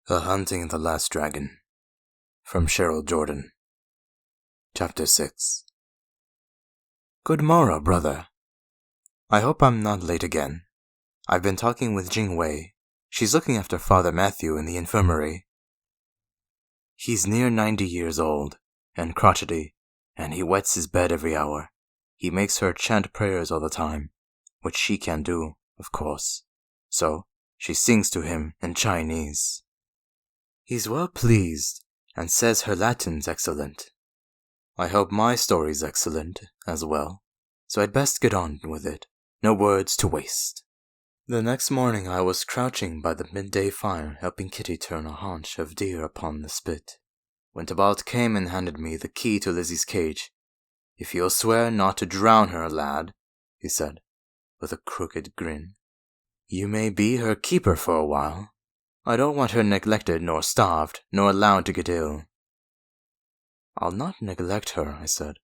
The Hunting the Last Dragon. From Sherryl Jordan. Chapter 6. Good morrow, brother. I hope I'm not late again. I've been talking with Jing Wei. She's looking after Father Matthew in the infirmary. He's near 90 years old, and crotchety, and he wets his bed every hour. He makes her chant prayers all the time, which she can't do, of course. So, she sings to him in Chinese. He's well pleased, and says her Latin's excellent. I hope my story's excellent, as well, so I'd best get on with it. No words to waste. The next morning I was crouching by the midday fire helping Kitty turn a haunch of deer upon the spit, when Tybalt came and handed me the key to Lizzie's cage. "If you'll swear not to drown her, lad," he said, with a crooked grin, "you may be her keeper for a while. I don't want her neglected nor starved, nor allowed to get ill." "I'll not neglect her," I said.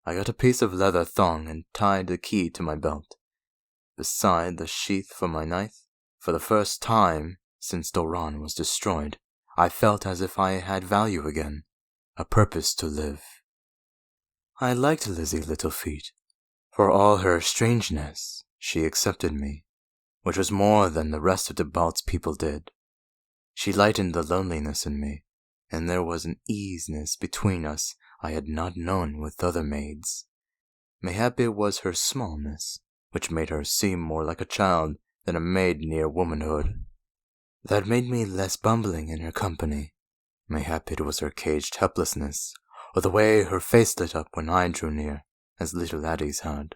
I got a piece of leather thong and tied the key to my belt. Beside the sheath for my knife, for the first time since Doran was destroyed, I felt as if I had value again, a purpose to live. I liked Lizzie Littlefeet. For all her strangeness, she accepted me, which was more than the rest of Tybalt's people did. She lightened the loneliness in me, and there was an easiness between us I had not known with other maids. Mayhap it was her smallness, which made her seem more like a child than a maid near womanhood, that made me less bumbling in her company. Mayhap it was her caged helplessness, or the way her face lit up when I drew near, as little Addie's had.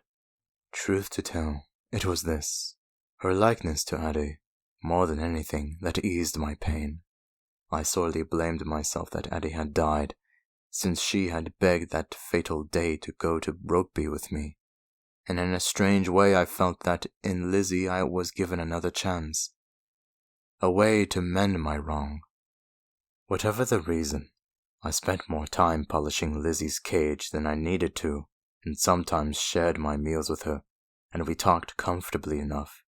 Truth to tell, it was this. Her likeness to Addie, more than anything, that eased my pain. I sorely blamed myself that Addie had died, since she had begged that fatal day to go to Rokeby with me, and in a strange way I felt that in Lizzie I was given another chance, a way to mend my wrong. Whatever the reason, I spent more time polishing Lizzie's cage than I needed to, and sometimes shared my meals with her, and we talked comfortably enough.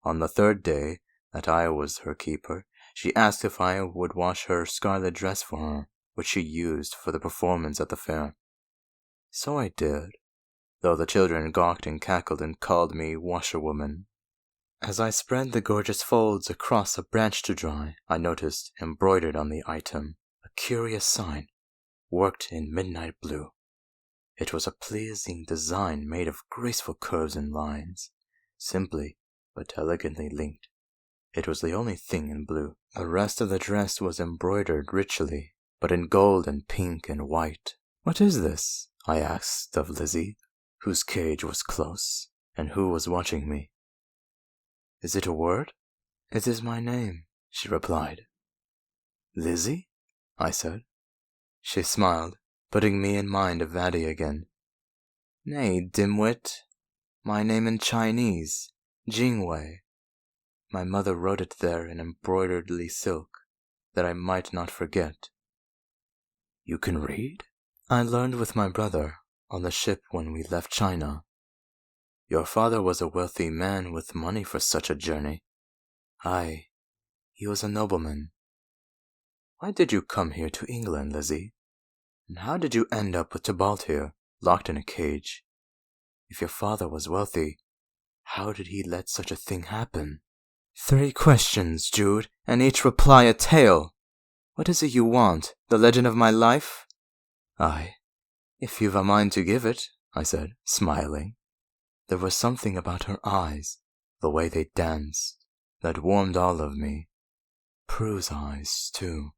On the third day that I was her keeper, she asked if I would wash her scarlet dress for her, which she used for the performance at the fair. So I did, though the children gawked and cackled and called me washerwoman. As I spread the gorgeous folds across a branch to dry, I noticed, embroidered on the item, a curious sign, worked in midnight blue. It was a pleasing design made of graceful curves and lines, simply but elegantly linked. It was the only thing in blue. The rest of the dress was embroidered richly, but in gold and pink and white. "What is this?" I asked of Lizzie, whose cage was close, and who was watching me. "Is it a word?" "It is my name," she replied. "Lizzie?" I said. She smiled, putting me in mind of Addie again. "Nay, dimwit. My name in Chinese, Jingwei. My mother wrote it there in embroideredly silk, that I might not forget." "You can read?" "I learned with my brother, on the ship when we left China. Your father was a wealthy man with money for such a journey." "Aye, he was a nobleman." "Why did you come here to England, Lizzie? And how did you end up with Tybalt here, locked in a cage? If your father was wealthy, how did he let such a thing happen?" "3 questions, Jude, and each reply a tale. What is it you want, the legend of my life?" "Aye, if you've a mind to give it," I said, smiling. There was something about her eyes, the way they danced, that warmed all of me. Prue's eyes, too,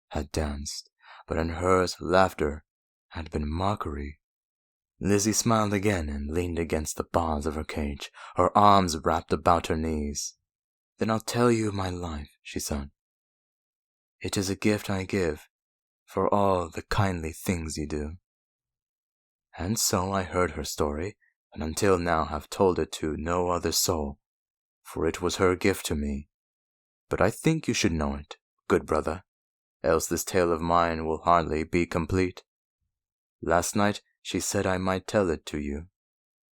had danced, but in hers laughter had been mockery. Lizzie smiled again and leaned against the bars of her cage, her arms wrapped about her knees. "Then I'll tell you my life," she said. "It is a gift I give, for all the kindly things you do." And so I heard her story, and until now have told it to no other soul, for it was her gift to me. But I think you should know it, good brother, else this tale of mine will hardly be complete. Last night she said I might tell it to you,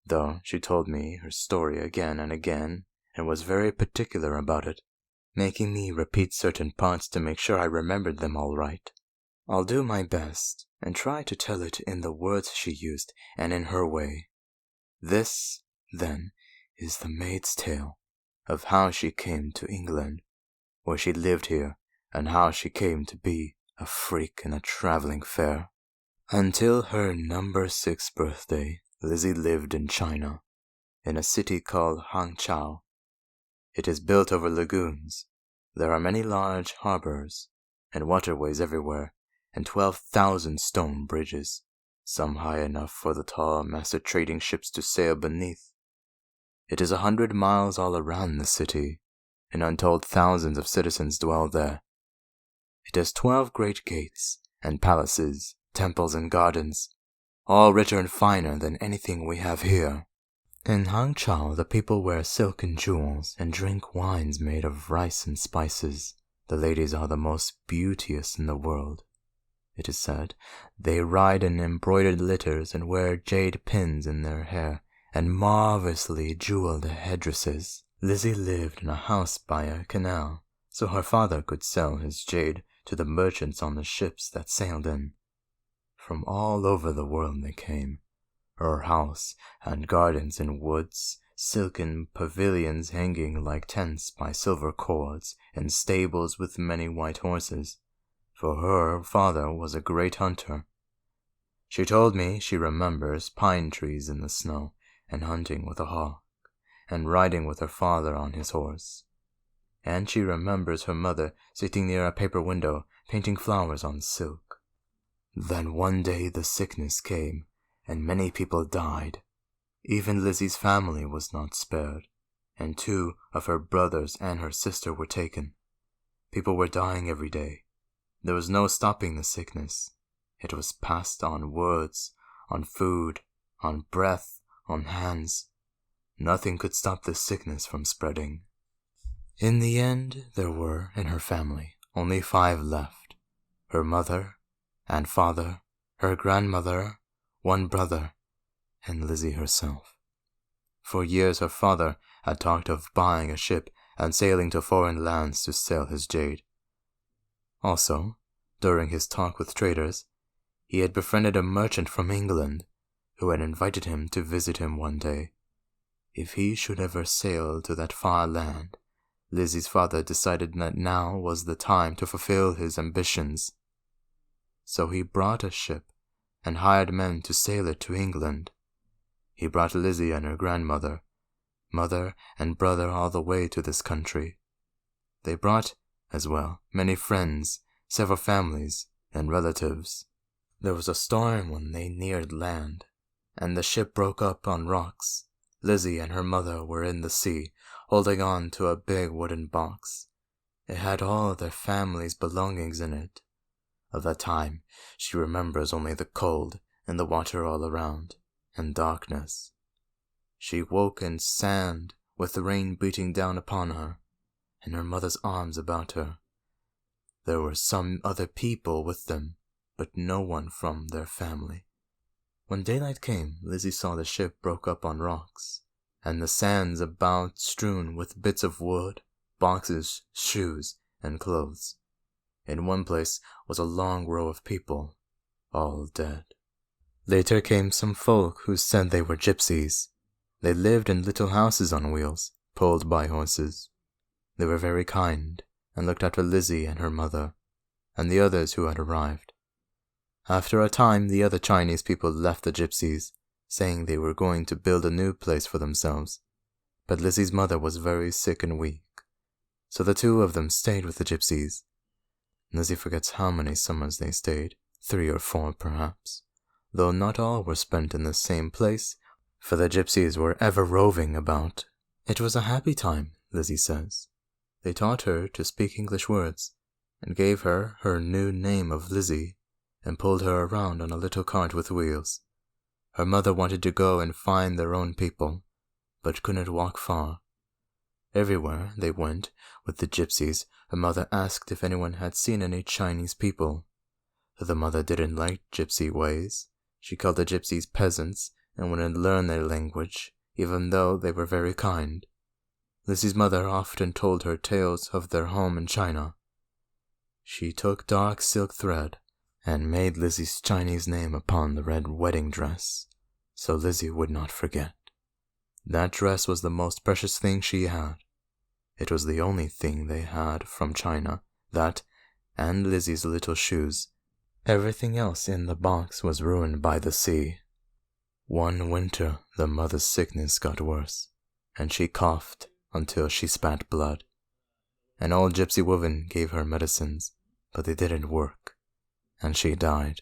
though she told me her story again and again, and was very particular about it, making me repeat certain parts to make sure I remembered them all right. I'll do my best and try to tell it in the words she used and in her way. This, then, is the maid's tale of how she came to England, where she lived here, and how she came to be a freak in a traveling fair. Until her number 6 birthday, Lizzie lived in China, in a city called Hangzhou. It is built over lagoons. There are many large harbors, and waterways everywhere, and 12,000 stone bridges, some high enough for the tall, massive trading ships to sail beneath. It is 100 miles all around the city, and untold thousands of citizens dwell there. It has 12 great gates, and palaces, temples and gardens, all richer and finer than anything we have here. In Hangzhou, the people wear silk and jewels, and drink wines made of rice and spices. The ladies are the most beauteous in the world. It is said, they ride in embroidered litters and wear jade pins in their hair, and marvelously jeweled headdresses. Lizzie lived in a house by a canal, so her father could sell his jade to the merchants on the ships that sailed in. From all over the world they came. Her house had gardens and woods, silken pavilions hanging like tents by silver cords, and stables with many white horses, for her father was a great hunter. She told me she remembers pine trees in the snow, and hunting with a hawk, and riding with her father on his horse. And she remembers her mother sitting near a paper window, painting flowers on silk. Then one day the sickness came, and many people died. Even Lizzie's family was not spared, and 2 of her brothers and her sister were taken. People were dying every day. There was no stopping the sickness. It was passed on words, on food, on breath, on hands. Nothing could stop the sickness from spreading. In the end, there were, in her family, only 5 left. Her mother and father, her grandmother, 1 brother, and Lizzie herself. For years her father had talked of buying a ship and sailing to foreign lands to sell his jade. Also, during his talk with traders, he had befriended a merchant from England who had invited him to visit him one day. If he should ever sail to that far land, Lizzie's father decided that now was the time to fulfill his ambitions. So he brought a ship and hired men to sail it to England. He brought Lizzie and her grandmother, mother and brother all the way to this country. They brought, as well, many friends, several families, and relatives. There was a storm when they neared land, and the ship broke up on rocks. Lizzie and her mother were in the sea, holding on to a big wooden box. It had all their family's belongings in it. Of that time, she remembers only the cold and the water all around, and darkness. She woke in sand, with the rain beating down upon her, and her mother's arms about her. There were some other people with them, but no one from their family. When daylight came, Lizzie saw the ship broke up on rocks, and the sands about strewn with bits of wood, boxes, shoes, and clothes. In one place was a long row of people, all dead. Later came some folk who said they were gypsies. They lived in little houses on wheels, pulled by horses. They were very kind, and looked after Lizzie and her mother, and the others who had arrived. After a time, the other Chinese people left the gypsies, saying they were going to build a new place for themselves. But Lizzie's mother was very sick and weak, so the 2 of them stayed with the gypsies. Lizzie forgets how many summers they stayed, 3 or 4 perhaps, though not all were spent in the same place, for the gypsies were ever roving about. It was a happy time, Lizzie says. They taught her to speak English words, and gave her her new name of Lizzie, and pulled her around on a little cart with wheels. Her mother wanted to go and find their own people, but couldn't walk far. Everywhere they went with the gypsies, her mother asked if anyone had seen any Chinese people. The mother didn't like gypsy ways. She called the gypsies peasants and wouldn't learn their language, even though they were very kind. Lizzie's mother often told her tales of their home in China. She took dark silk thread and made Lizzie's Chinese name upon the red wedding dress, so Lizzie would not forget. That dress was the most precious thing she had. It was the only thing they had from China, that, and Lizzie's little shoes. Everything else in the box was ruined by the sea. One winter the mother's sickness got worse, and she coughed until she spat blood. An old gypsy woman gave her medicines, but they didn't work, and she died.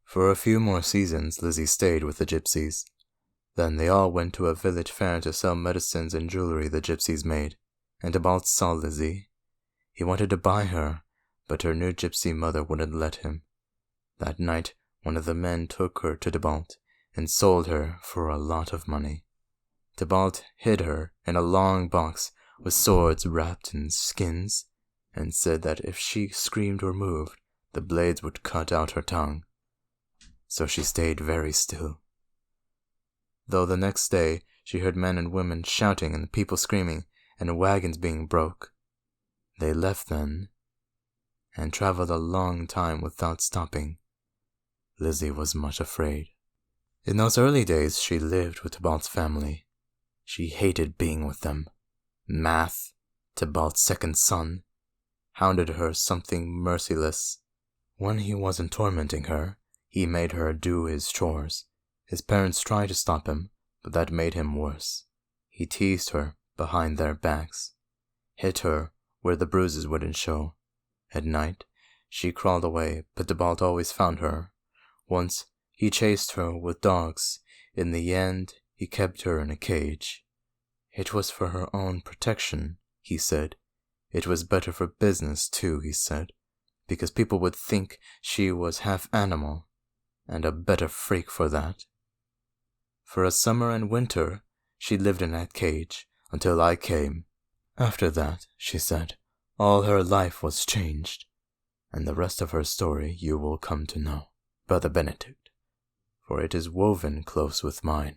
For a few more seasons Lizzie stayed with the gypsies. Then they all went to a village fair to sell medicines and jewelry the gypsies made, and Tybalt saw Lizzie. He wanted to buy her, but her new gypsy mother wouldn't let him. That night one of the men took her to Tybalt and sold her for a lot of money. Tybalt hid her in a long box with swords wrapped in skins, and said that if she screamed or moved, the blades would cut out her tongue. So she stayed very still. Though the next day she heard men and women shouting and people screaming and wagons being broke. They left then and traveled a long time without stopping. Lizzie was much afraid. In those early days she lived with Tybalt's family. She hated being with them. Math, Tybalt's second son, hounded her something merciless. When he wasn't tormenting her, he made her do his chores. His parents tried to stop him, but that made him worse. He teased her behind their backs, hit her where the bruises wouldn't show. At night, she crawled away, but Tybalt always found her. Once, he chased her with dogs. In the end, he kept her in a cage. It was for her own protection, he said. It was better for business, too, he said, because people would think she was half animal, and a better freak for that. For a summer and winter, she lived in that cage until I came. After that, she said, all her life was changed, and the rest of her story you will come to know, Brother Benedict, for it is woven close with mine.